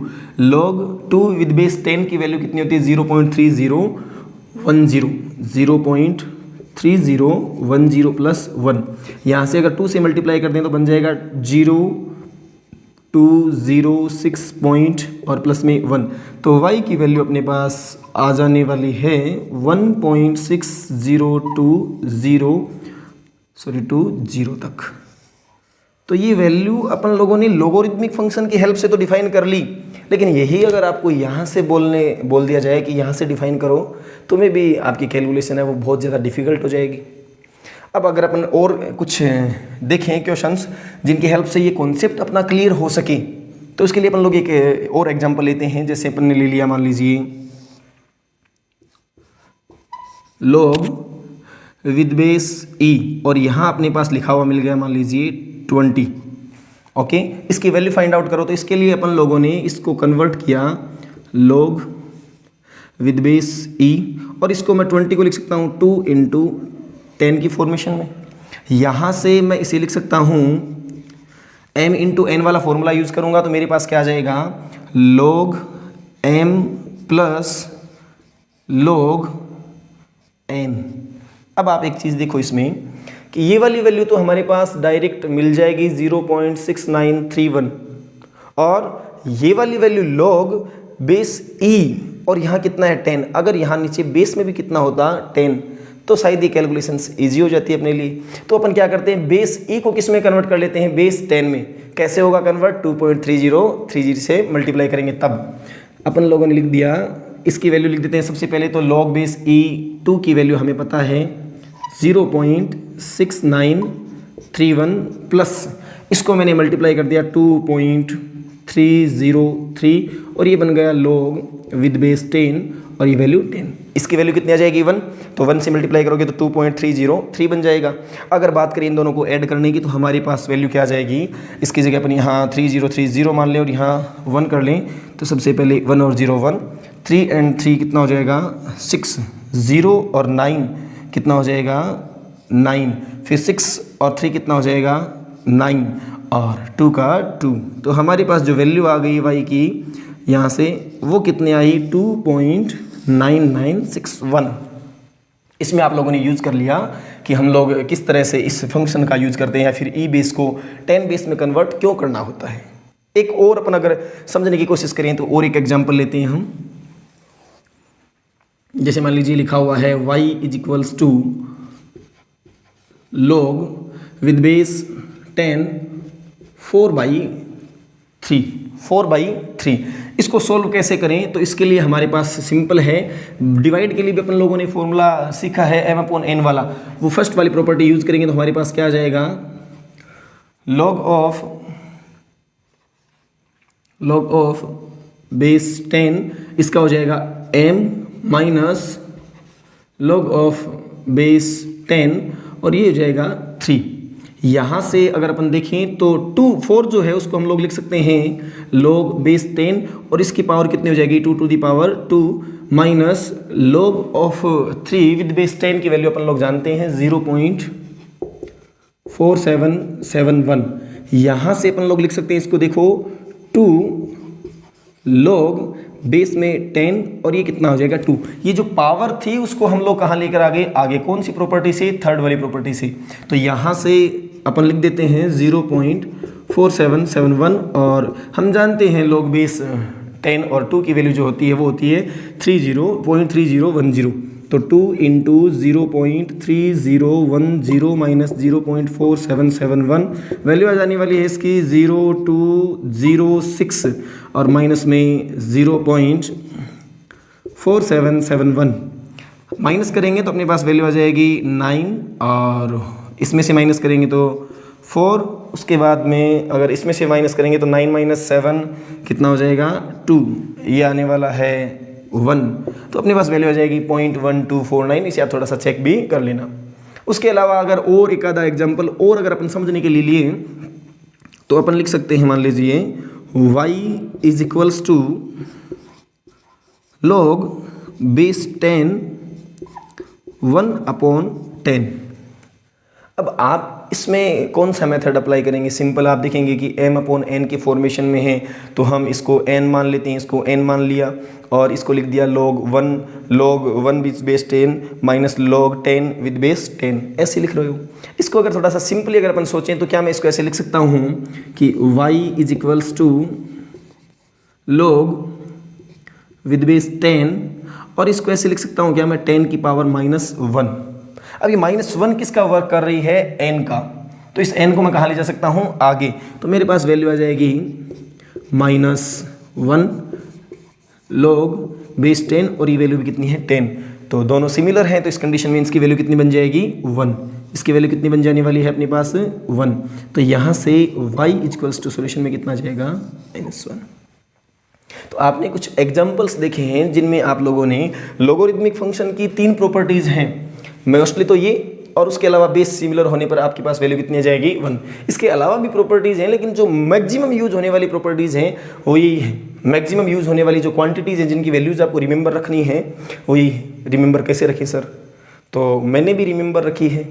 log 2 विद बेस 10 की वैल्यू कितनी होती है, 0.3010, 0.3010 प्लस 1। यहाँ से अगर 2 से मल्टीप्लाई कर दें तो बन जाएगा 0206 पॉइंट और प्लस में 1। तो y की वैल्यू अपने पास आ जाने वाली है 1.6020 तक। तो ये वैल्यू अपन लोगों ने लोगरिथमिक फंक्शन की हेल्प से तो डिफाइन कर ली, लेकिन यही अगर आपको यहाँ से बोल दिया जाए कि यहाँ से डिफाइन करो, तो में भी आपकी कैलकुलेशन है वो बहुत ज़्यादा डिफ़िकल्ट हो जाएगी। अब अगर अपन और कुछ देखें क्वेश्चंस जिनकी हेल्प से ये कॉन्सेप्ट अपना क्लियर हो सके, तो इसके लिए अपन लोग एक और एग्जांपल लेते हैं। जैसे अपन ने ले लिया, मान लीजिए log विद बेस e, और यहाँ अपने पास लिखा हुआ मिल गया मान लीजिए 20। ओके, इसकी वैल्यू फाइंड आउट करो। तो इसके लिए अपन लोगों ने इसको कन्वर्ट किया log विद बेस e, और इसको मैं 20 को लिख सकता हूँ 2 इंटू 10 की फॉर्मेशन में। यहाँ से मैं इसे लिख सकता हूँ m इंटू n वाला फॉर्मूला यूज़ करूँगा, तो मेरे पास क्या आ जाएगा, log m plus log n। अब आप एक चीज़ देखो इसमें कि ये वाली वैल्यू तो हमारे पास डायरेक्ट मिल जाएगी 0.6931, और ये वाली वैल्यू log बेस e, और यहाँ कितना है 10। अगर यहाँ नीचे बेस में भी कितना होता 10, तो शायद ये कैलकुलेशंस इजी हो जाती है अपने लिए। तो अपन क्या करते हैं, बेस e को किस में कन्वर्ट कर लेते हैं, बेस 10 में। कैसे होगा कन्वर्ट, 2.3030 से मल्टीप्लाई करेंगे तब। अपन लोगों ने लिख दिया, इसकी वैल्यू लिख देते हैं सबसे पहले। तो log बेस e 2 की वैल्यू हमें पता है 0.6931 प्लस इसको मैंने मल्टीप्लाई कर दिया 2.303, और ये बन गया log विद बेस 10, और ये वैल्यू 10। इसकी वैल्यू कितनी आ जाएगी, 1। तो 1 से मल्टीप्लाई करोगे तो 2.303 बन जाएगा। अगर बात करें इन दोनों को ऐड करने की, तो हमारे पास वैल्यू क्या आ जाएगी, इसकी जगह अपन यहाँ 3030 मान लें और यहाँ 1 कर लें। तो सबसे पहले 1 और 0 1, 3 and 3 कितना हो जाएगा 6, 0 और 9 कितना हो जाएगा 9, फिर 6 और 3 कितना हो जाएगा 9, और 2 का 2। तो हमारे पास जो वैल्यू आ गई y की यहाँ से, वो कितने आई 2.9961। इसमें आप लोगों ने यूज़ कर लिया कि हम लोग किस तरह से इस फंक्शन का यूज़ करते हैं, या फिर ई बेस को 10 बेस में कन्वर्ट क्यों करना होता है। एक और अपन अगर समझने की कोशिश करें तो और एक एग्जांपल लेते हैं हम। जैसे मान लीजिए लिखा हुआ है y is equals to log with base 10 4/3। इसको सोल्व कैसे करें, तो इसके लिए हमारे पास सिंपल है, डिवाइड के लिए भी अपन लोगों ने फॉर्मूला सीखा है m/n वाला, वो फर्स्ट वाली प्रॉपर्टी यूज करेंगे तो हमारे पास क्या आ जाएगा, log ऑफ बेस 10 इसका हो जाएगा m minus log of base 10 और ये हो जाएगा 3। यहाँ से अगर अपन देखें तो 4 जो है उसको हम लोग लिख सकते हैं log बेस 10 और इसकी पावर कितनी हो जाएगी 2 to the power 2 minus log of 3 with base 10 की वैल्यू अपन लोग जानते हैं 0.4771। यहाँ से अपन लोग लिख सकते हैं इसको, देखो 2 log बेस में 10 और ये कितना हो जाएगा 2। ये जो पावर थी उसको हम लोग कहाँ लेकर आगे कौन सी प्रॉपर्टी से, थर्ड वाली प्रॉपर्टी से। तो यहाँ से अपन लिख देते हैं 0.4771 और हम जानते हैं log बेस 10 और 2 की वैल्यू जो होती है वो होती है 30.3010। तो 2 इंटू 0.3010 माइनस 0.4771 वैल्यू आ जाने वाली है इसकी 0.206 और माइनस में 0.4771 माइनस करेंगे तो अपने पास वैल्यू आ जाएगी 9 और इसमें से माइनस करेंगे तो 4, उसके बाद में अगर इसमें से माइनस करेंगे तो 9 माइनस 7 कितना हो जाएगा 2, ये आने वाला है 1। तो अपने पास वैल्यू आ जाएगी 0.1249। इसे आप थोड़ा सा चेक भी कर लेना। उसके अलावा अगर और एक आधा एग्जाम्पल और अगर अपन समझने के लिए लिए तो अपन लिख सकते हैं, मान लीजिए y is equals to log base 10 1/10। अब आप इसमें कौन सा मेथड अप्लाई करेंगे, सिंपल आप देखेंगे कि m/n के फॉर्मेशन में है तो हम इसको n मान लेते हैं, इसको n मान लिया और इसको लिख दिया log 1 with base 10 minus log 10 with base 10, ऐसे लिख रहे हो। इसको अगर थोड़ा सा सिंपली अगर अपन सोचें तो क्या मैं इसको ऐसे लिख सकता हूँ कि y is equals to log with base 10 और इसको ऐसे लिख सकता हूँ क्या मैं 10 की पावर -1। अब ये -1 किसका वर्क कर रही है, n का, तो इस n को मैं कहाँ ले जा सकता हूँ आगे, तो मेरे पास वैल्यू आ जाएगी -1 log बेस 10 और ये वैल्यू भी कितनी है 10। तो दोनों सिमिलर हैं तो इस कंडीशन में इसकी वैल्यू कितनी बन जाएगी 1, इसकी वैल्यू कितनी बन जाने वाली है अपने पास 1। तो यहाँ से y इक्वल्स टू सोल्यूशन में कितना जाएगा -1। तो आपने कुछ एग्जाम्पल्स देखे हैं जिनमें आप लोगों ने लोगोरिथमिक फंक्शन की 3 प्रॉपर्टीज हैं, मोस्टली तो ये, और उसके अलावा बेस सिमिलर होने पर आपके पास वैल्यू कितनी आ जाएगी 1। इसके अलावा भी प्रॉपर्टीज़ हैं लेकिन जो मैक्सिमम यूज होने वाली प्रॉपर्टीज़ हैं वो यही है। मैक्सिमम यूज होने वाली जो क्वांटिटीज़ हैं जिनकी वैल्यूज़ आपको रिमेंबर रखनी है वो यही है। रिमेंबर कैसे रखें सर, तो मैंने भी रिमेंबर रखी है,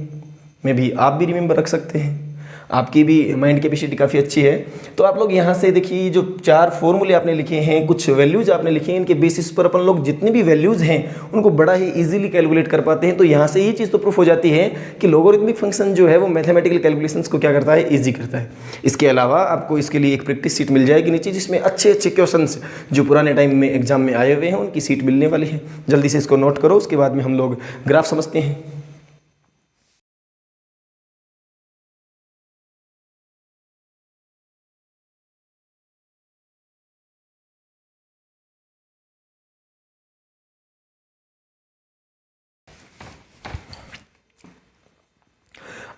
मैं भी, आप भी रिमेंबर रख सकते हैं, आपकी भी माइंड कैपेसिटी काफ़ी अच्छी है। तो आप लोग यहाँ से देखिए जो 4 फॉर्मूले आपने लिखे हैं, कुछ वैल्यूज़ आपने लिखे हैं, इनके बेसिस पर अपन लोग जितनी भी वैल्यूज़ हैं उनको बड़ा ही इजीली कैलकुलेट कर पाते हैं। तो यहाँ से ये चीज़ तो प्रूफ हो जाती है कि लोगोरिथमिक फंक्शन जो है वो मैथमेटिकल कैलकुलेशंस को क्या करता है, ईजी करता है। इसके अलावा आपको इसके लिए एक प्रैक्टिस सीट मिल जाएगी नीचे, जिसमें अच्छे अच्छे क्वेश्चंस जो पुराने टाइम में एग्जाम में आए हुए हैं उनकी सीट मिलने वाली है। जल्दी से इसको नोट करो, उसके बाद में हम लोग ग्राफ समझते हैं।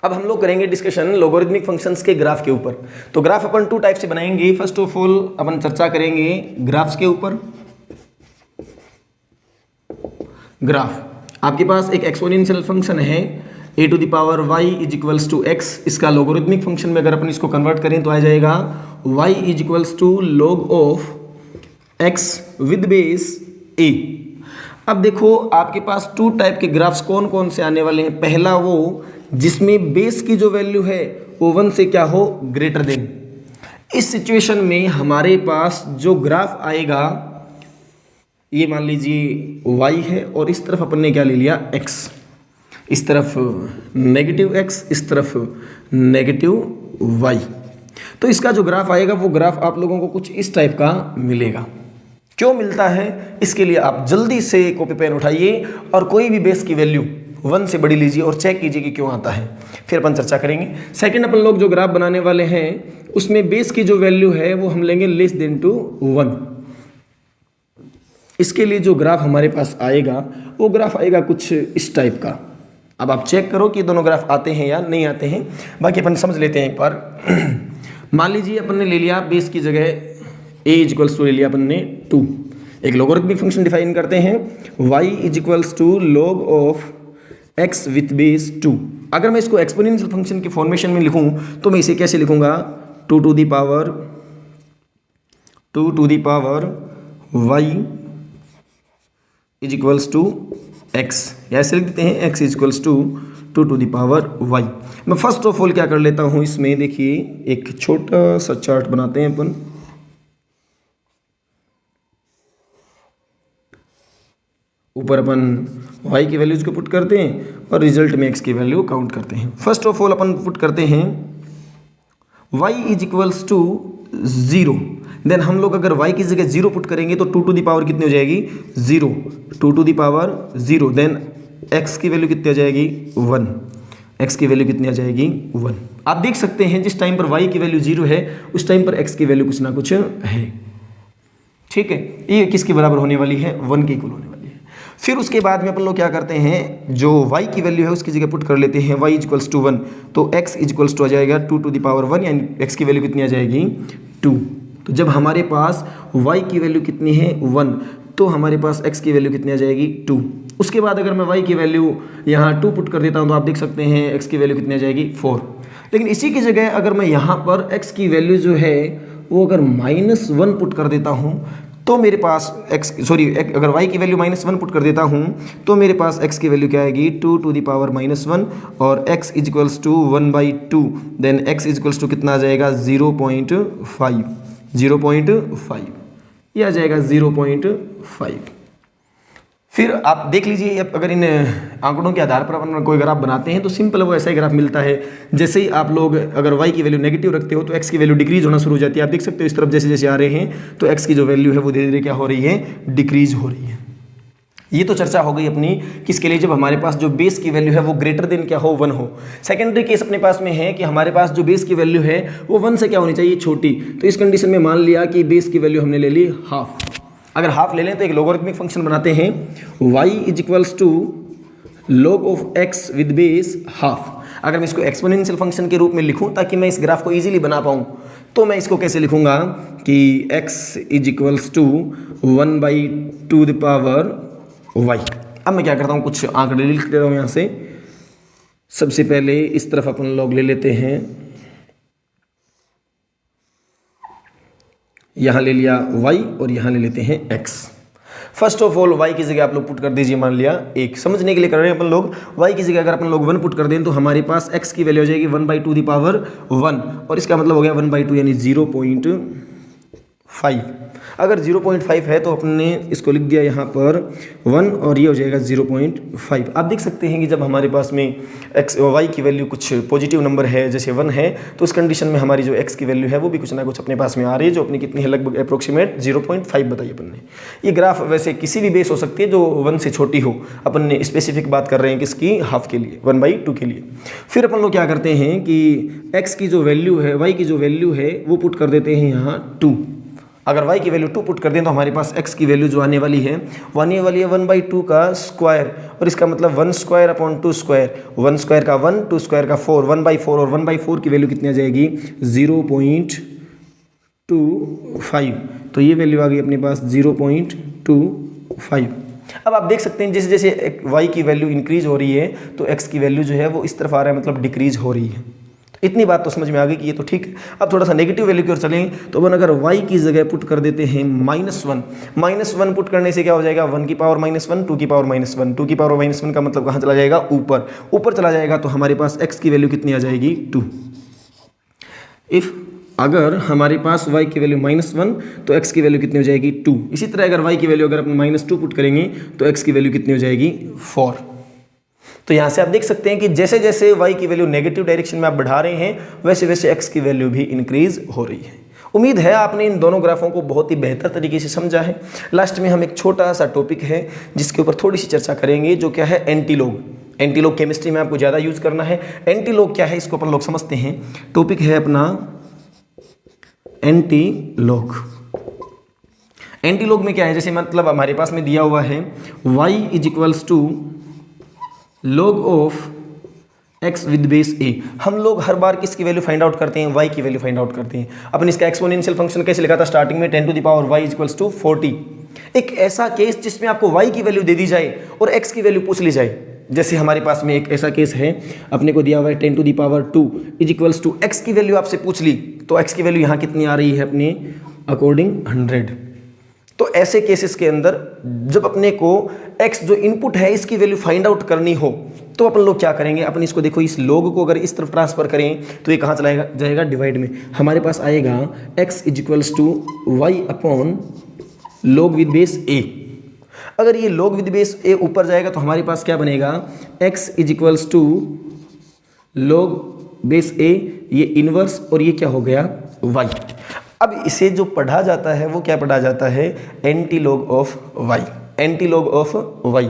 अब हम लोग करेंगे डिस्कशन लोगरिथमिक फंक्शंस के ग्राफ के ऊपर। तो ग्राफ अपन 2 टाइप से बनाएंगे। फर्स्ट ऑफ ऑल अपन चर्चा करेंगे ग्राफ्स के ऊपर। ग्राफ आपके पास एक एक्सपोनेंशियल फंक्शन है a to the power y is equals to x। इसका लोगरिथमिक फंक्शन में अगर अपन इसको कन्वर्ट करें तो आ जाएगा y is equals to log of x with base a। अब देखो आपके पास 2 टाइप के ग्राफ्स कौन कौन से आने वाले हैं। पहला वो जिसमें बेस की जो वैल्यू है वो 1 से क्या हो, ग्रेटर देन। इस सिचुएशन में हमारे पास जो ग्राफ आएगा ये मान लीजिए y है और इस तरफ अपन ने क्या ले लिया x, इस तरफ नेगेटिव x, इस तरफ नेगेटिव y। तो इसका जो ग्राफ आएगा वो ग्राफ आप लोगों को कुछ इस टाइप का मिलेगा। क्यों मिलता है, इसके लिए आप जल्दी से कॉपी पेन उठाइए और कोई भी बेस की वैल्यू 1 से बड़ी लीजिए और चेक कीजिए कि क्यों आता है, फिर अपन चर्चा करेंगे। सेकंड अपन लोग जो ग्राफ बनाने वाले हैं उसमें बेस की जो वैल्यू है वो हम लेंगे लेस देन टू 1। इसके लिए जो ग्राफ हमारे पास आएगा वो ग्राफ आएगा कुछ इस टाइप का। अब आप चेक करो कि दोनों ग्राफ आते हैं या नहीं आते हैं, बाकी अपन समझ लेते हैं एक बार। मान लीजिए अपन ने ले लिया बेस की जगह a इक्वल्स टू ले लिया अपन ने 2। एक लोगरिथमिक फंक्शन डिफाइन करते हैं y equals to log of x with base 2। अगर मैं इसको एक्सपोनेंशियल फंक्शन के फॉर्मेशन में लिखूं तो मैं इसे कैसे लिखूंगा, 2 to the power y equals to x, या ऐसे लिख देते हैं x equals to 2 to the power y। मैं फर्स्ट ऑफ ऑल क्या कर लेता हूं, इसमें देखिए एक छोटा सा चार्ट बनाते हैं अपन। ऊपर अपन y की वैल्यूज को पुट करते हैं और रिजल्ट में x की वैल्यू काउंट करते हैं। First of all upon put करते हैं y इक्वल्स टू 0। देन हम लोग अगर y की जगह 0 पुट करेंगे तो 2 टू दी पावर कितनी हो जाएगी 0, 2 to the power 0। Then x की वैल्यू कितनी आ जाएगी 1, x की वैल्यू कितनी आ जाएगी 1। आप देख सकते हैं जिस टाइम पर y की वैल्यू 0 है उस टाइम पर x की वैल्यू कुछ ना कुछ है। ठीक है, ये किसके बराबर होने वाली है, 1 के इक्वल होने वाली है। फिर उसके बाद में अपन लोग क्या करते हैं, जो y की वैल्यू है उसकी जगह पुट कर लेते हैं y इक्वल्स टू 1, तो x इक्वल्स टू आ जाएगा 2 टू दी पावर 1, यानी x की वैल्यू कितनी आ जाएगी 2। तो जब हमारे पास y की वैल्यू कितनी है 1, तो हमारे पास x की वैल्यू कितनी आ जाएगी 2। उसके बाद अगर मैं y की वैल्यू यहाँ 2 पुट कर देता हूँ तो आप देख सकते हैं x की वैल्यू कितनी आ जाएगी 4। लेकिन इसी की जगह अगर मैं यहाँ पर x की वैल्यू जो है वो अगर -1 पुट कर देता हूँ तो मेरे पास अगर y की वैल्यू -1 पुट कर देता हूँ तो मेरे पास x की वैल्यू क्या आएगी 2 टू दी पावर -1 और x equals to 1/2। Then x equals to कितना आ जाएगा 0.5, 0.5, ये आ जाएगा 0.5। फिर आप देख लीजिए, अब अगर इन आंकड़ों के आधार पर अपन कोई ग्राफ बनाते हैं तो सिंपल वो ऐसा ही ग्राफ मिलता है। जैसे ही आप लोग अगर y की वैल्यू नेगेटिव रखते हो तो x की वैल्यू डिक्रीज होना शुरू हो जाती है। आप देख सकते हो इस तरफ जैसे जैसे आ रहे हैं तो x की जो वैल्यू है वो धीरे धीरे क्या हो रही है, डिक्रीज हो रही है। ये तो चर्चा हो गई अपनी किसके लिए, जब हमारे पास जो बेस की वैल्यू है वो ग्रेटर देन क्या हो 1 हो। सेकेंडरी केस अपने पास में है कि हमारे पास जो बेस की वैल्यू है वो 1 से क्या होनी चाहिए, छोटी। तो इस कंडीशन में मान लिया कि बेस की वैल्यू हमने ले ली हाफ। अगर हाफ ले लें तो एक लोगरिथमिक फंक्शन बनाते हैं y equals to log of x with base half. अगर मैं इसको एक्सपोनेंशियल फंक्शन के रूप में लिखूं ताकि मैं इस ग्राफ को इजीली बना पाऊं तो मैं इसको कैसे लिखूंगा कि x equals to 1/2 the power y। अब मैं क्या करता हूं, कुछ आंकड़े लिख देता हूं यहाँ से। सबसे पहले इस तरफ अपन लोग ले लेते हैं, यहाँ ले लिया y और यहाँ ले लेते हैं x। First of all y की जगह आप लोग पुट कर दीजिए, मान लिया 1। समझने के लिए कर रहे हैं अपन लोग, y की जगह अगर अपन लोग 1 पुट कर दें तो हमारे पास x की वैल्यू हो जाएगी 1/2 दी पावर 1, और इसका मतलब हो गया 1/2 यानी 0.5। अगर 0.5 है तो अपने इसको लिख दिया यहाँ पर 1 और ये हो जाएगा 0.5। आप देख सकते हैं कि जब हमारे पास में y की वैल्यू कुछ पॉजिटिव नंबर है जैसे 1 है तो उस कंडीशन में हमारी जो x की वैल्यू है वो भी कुछ ना कुछ अपने पास में आ रही है, जो अपनी कितनी है लगभग अप्रोक्सीमेट 0.5 बताई अपन ने। ये ग्राफ वैसे किसी भी बेस हो सकती है जो 1 से छोटी हो। अपन ने स्पेसिफिक बात कर रहे हैं किसकी, हाफ के लिए, 1/2 के लिए। फिर अपन लोग क्या करते हैं कि x की जो वैल्यू है, y की जो वैल्यू है वो पुट कर देते हैं यहाँ 2। अगर y की वैल्यू 2 पुट कर दें तो हमारे पास x की वैल्यू जो आने वाली है वो आने वाली है 1/2 का स्क्वायर, और इसका मतलब 1 स्क्वायर अपॉन 2 स्क्वायर, 1 स्क्वायर का 1, 2 स्क्वायर का 4, 1/4, और 1/4 की वैल्यू कितनी आ जाएगी 0.25। तो ये वैल्यू आ गई अपने पास 0.25। अब आप देख सकते हैं जैसे जैसे y की वैल्यू इंक्रीज हो रही है तो x की वैल्यू जो है वो इस तरफ आ रहा है, मतलब डिक्रीज हो रही है। इतनी बात तो समझ में आ गई कि ये तो ठीक है। अब थोड़ा सा नेगेटिव वैल्यू की ओर चलें तो अपन अगर y की जगह पुट कर देते हैं -1, -1 पुट करने से क्या हो जाएगा 1 की पावर -1, 2 की पावर -1, 2 की पावर -1 का मतलब कहाँ चला जाएगा, ऊपर चला जाएगा। तो हमारे पास x की वैल्यू कितनी आ जाएगी 2। इफ अगर हमारे पास y की वैल्यू -1 तो x की वैल्यू कितनी हो जाएगी 2। इसी तरह अगर y की वैल्यू अगर अपन -2 पुट करेंगे तो x की वैल्यू कितनी हो जाएगी 4। तो यहाँ से आप देख सकते हैं कि जैसे जैसे y की वैल्यू नेगेटिव डायरेक्शन में आप बढ़ा रहे हैं वैसे वैसे x की वैल्यू भी इंक्रीज हो रही है। उम्मीद है आपने इन दोनों ग्राफों को बहुत ही बेहतर तरीके से समझा है। लास्ट में हम एक छोटा सा टॉपिक है जिसके ऊपर थोड़ी सी चर्चा करेंगे, जो क्या है एंटीलॉग। एंटीलॉग केमिस्ट्री में आपको ज़्यादा यूज करना है। एंटीलॉग क्या है इसको अपन लोग समझते हैं। टॉपिक है अपना एंटीलॉग। एंटीलॉग में क्या है, जैसे मतलब हमारे पास में दिया हुआ है y is equals to log of x with base a। हम लोग हर बार किसकी वैल्यू फाइंड आउट करते हैं, y की वैल्यू फाइंड आउट करते हैं। अपन इसका एक्सपोनेंशियल फंक्शन कैसे लिखा था स्टार्टिंग में, 10 to the power y is equals to 40। एक ऐसा केस जिसमें आपको y की वैल्यू दे दी जाए और x की वैल्यू पूछ ली जाए। जैसे हमारे पास में एक ऐसा केस है, अपने को दिया हुआ है 10 to the power 2 is equals to x की वैल्यू आपसे पूछ ली, तो x की वैल्यू यहाँ कितनी आ रही है अपने अकॉर्डिंग 100। तो ऐसे केसेस के अंदर जब अपने को x जो इनपुट है इसकी वैल्यू फाइंड आउट करनी हो तो अपन लोग क्या करेंगे, अपन इसको देखो इस log को अगर इस तरफ ट्रांसफर करें तो ये कहाँ चला जाएगा, डिवाइड में। हमारे पास आएगा x is equals to Y upon log with base a। अगर ये log विद बेस a ऊपर जाएगा तो हमारे पास क्या बनेगा, x is equals to log base a, ये इनवर्स, और ये क्या हो गया y। अब इसे जो पढ़ा जाता है वो क्या पढ़ा जाता है, antilog of y। Antilog of y।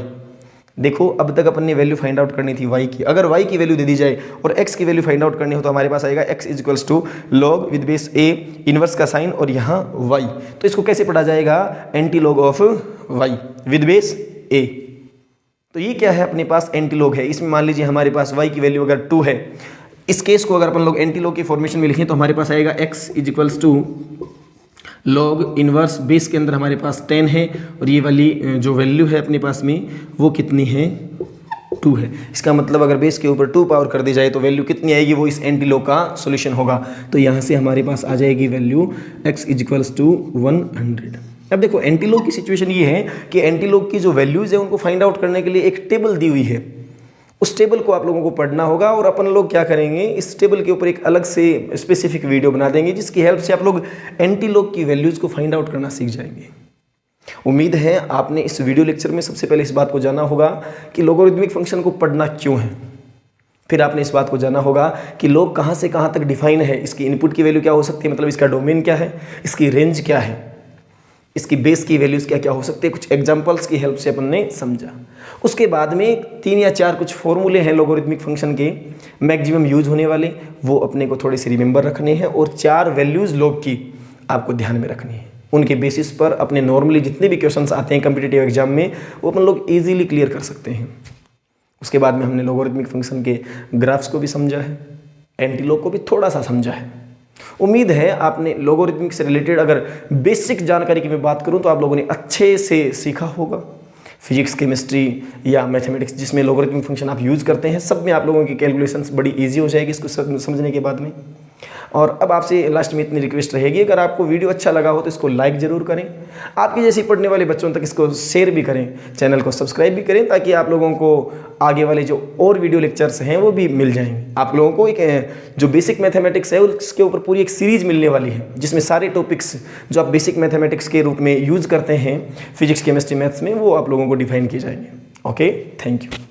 देखो अब तक अपन ने वैल्यू फाइंड आउट करनी थी y की, अगर y की वैल्यू दे दी जाए और x की वैल्यू फाइंड आउट करनी हो तो हमारे पास आएगा x is equals to log with base a, inverse का साइन और यहाँ y। तो इसको कैसे पढ़ा जाएगा, antilog of y with base a। तो ये क्या है अपने पास एंटीलॉग है। इसमें मान लीजिए हमारे पास y की वैल्यू अगर 2 है, इस केस को अगर अपन लोग एंटीलॉग की फॉर्मेशन में लिखें तो हमारे पास आएगा x is equals to log inverse base के अंदर हमारे पास 10 है और ये वाली जो वैल्यू है अपने पास में वो कितनी है, 2 है। इसका मतलब अगर बेस के ऊपर 2 पावर कर दी जाए तो वैल्यू कितनी आएगी, वो इस एंटीलॉग का सॉल्यूशन होगा। तो यहाँ से हमारे पास आ जाएगी value x is equals to 100। अब देखो एंटीलॉग की सिचुएशन ये है कि एंटीलॉग की जो वैल्यूज़ है उनको फाइंड आउट करने के लिए एक टेबल दी हुई है, उस टेबल को आप लोगों को पढ़ना होगा और अपन लोग क्या करेंगे, इस टेबल के ऊपर एक अलग से स्पेसिफिक वीडियो बना देंगे जिसकी हेल्प से आप लोग एंटीलॉग की वैल्यूज़ को फाइंड आउट करना सीख जाएंगे। उम्मीद है आपने इस वीडियो लेक्चर में सबसे पहले इस बात को जाना होगा कि लोगरिथमिक फंक्शन को पढ़ना क्यों है। फिर आपने इस बात को जाना होगा कि लॉग कहाँ से कहाँ तक डिफाइन है, इसकी इनपुट की वैल्यू क्या हो सकती है, मतलब इसका डोमेन क्या है, इसकी रेंज क्या है, इसकी बेस की वैल्यूज़ क्या क्या हो सकते हैं। कुछ एग्जांपल्स की हेल्प से अपन ने समझा। उसके बाद में 3 या 4 कुछ फॉर्मूले हैं लोगरिथमिक फंक्शन के मैक्सिमम यूज होने वाले, वो अपने को थोड़े से रिमेंबर रखने हैं और 4 वैल्यूज़ लॉग की आपको ध्यान में रखनी है। उनके बेसिस पर अपने नॉर्मली जितने भी क्वेश्चंस आते हैं कम्पिटिटिव एग्जाम में वो अपन लोग ईजिली क्लियर कर सकते हैं। उसके बाद में हमने लोगरिथमिक फंक्शन के ग्राफ्स को भी समझा है, एंटीलॉग को भी थोड़ा सा समझा है। उम्मीद है आपने लोगरिथमिक से रिलेटेड अगर बेसिक जानकारी की मैं बात करूं तो आप लोगों ने अच्छे से सीखा होगा। फिजिक्स, केमिस्ट्री या मैथमेटिक्स जिसमें लोगरिथमिक फंक्शन आप यूज़ करते हैं, सब में आप लोगों की कैलकुलेशंस बड़ी इजी हो जाएगी इसको समझने के बाद में। और अब आपसे लास्ट में इतनी रिक्वेस्ट रहेगी, अगर आपको वीडियो अच्छा लगा हो तो इसको लाइक ज़रूर करें, आपके जैसे पढ़ने वाले बच्चों तक इसको शेयर भी करें, चैनल को सब्सक्राइब भी करें ताकि आप लोगों को आगे वाले जो और वीडियो लेक्चर्स हैं वो भी मिल जाएंगे। आप लोगों को एक जो बेसिक मैथमेटिक्स है उसके ऊपर पूरी एक सीरीज़ मिलने वाली है जिसमें सारे टॉपिक्स जो आप बेसिक मैथमेटिक्स के रूप में यूज़ करते हैं फिजिक्स, केमिस्ट्री, मैथ्स में, वो आप लोगों को डिफाइन किए जाएंगे। Okay, thank you.